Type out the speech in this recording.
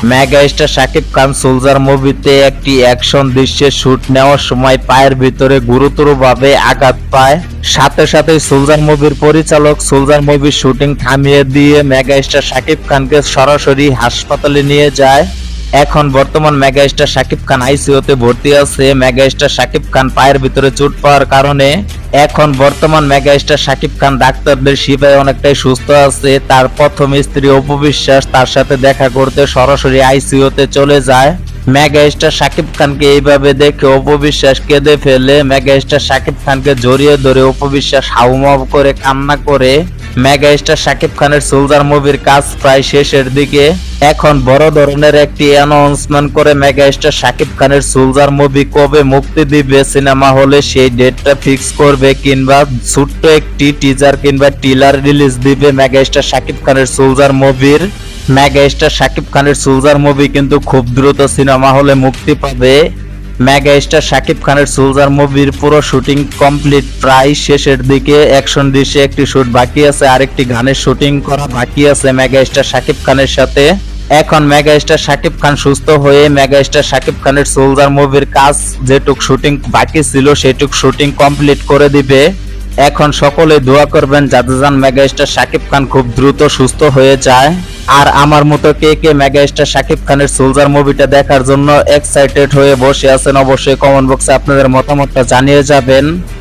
Mega star Shakib Khan soldier মুভিতে একটি action দৃশ্যের শুট নেওয়ার সময় পায়ের ভিতরে গুরুতরভাবে আঘাত পায়। সাথে সাথে সোলজার মুভির পরিচালক সোলজার মুভির শুটিং থামিয়ে দিয়ে মেগা স্টার শাকিব খানকে সরাসরি হাসপাতালে নিয়ে যায়। এখন বর্তমান মেগা স্টার শাকিব খান আইসিইউতে ভর্তি আছে। মেগা স্টার শাকিব খান পায়ের ভিতরে চোট পাওয়ার কারণে এখন বর্তমান মেগা স্টার শাকিব খান ডাক্তারদের সেবায় অনেকটাই সুস্থ আছে। তার প্রথম স্ত্রী অপু বিশ্বাস তার সাথে দেখা করতে সরাসরি আইসিইউতে চলে যায়। মেগা স্টার শাকিব খানকে এইভাবে দেখে অপু বিশ্বাস কেঁদে ফেলে। মেগা স্টার শাকিব খানকে জড়িয়ে ধরে অপু বিশ্বাস হাউমাউ করে কান্না করে। মেগা স্টার শাকিব খানের সোলজার মুভির কাজ প্রায় শেষের দিকে। এখন বড় ধরনের একটি অ্যানাউন্সমেন্ট করে মেগা স্টার শাকিব খানের সোলজার মুভি কবে মুক্তি দিবে সিনেমা হলে সেই ডেটটা ফিক্স করবে, কিংবা ছোট্ট একটি টিজার কিংবা টিলার রিলিজ দিবে মেগা স্টার শাকিব খানের সোলজার মুভির। মেগা স্টার শাকিব খানের সোলজার মুভি কিন্তু খুব দ্রুত সিনেমা হলে মুক্তি পাবে। মেগা স্টার শাকিব খানের সোলজার মুভির পুরো শুটিং কমপ্লিট, প্রায় শেষের দিকে। অ্যাকশন দৃশ্যে একটি শুট বাকি আছে, আরেকটি গানের শুটিং করা বাকি আছে মেগা স্টার শাকিব খানের সাথে। এখন মেগা স্টার শাকিব খান সুস্থ হয়ে মেগা স্টার শাকিব খানের সোলজার মুভির কাজ যেটুক শুটিং বাকি ছিল সেটুক শুটিং কমপ্লিট করে দিবে। এখন সকলে দোয়া করবেন যাতে যান মেগা স্টার শাকিব খান খুব দ্রুত সুস্থ হয়ে যায়। আর আমার মতো কে কে মেগা স্টার শাকিব খানের সোলজার মুভিটা দেখার জন্য এক্সাইটেড হয়ে বসে আছেন, অবশ্যই কমেন্ট বক্সে আপনাদের মতামতটা জানিয়ে যাবেন।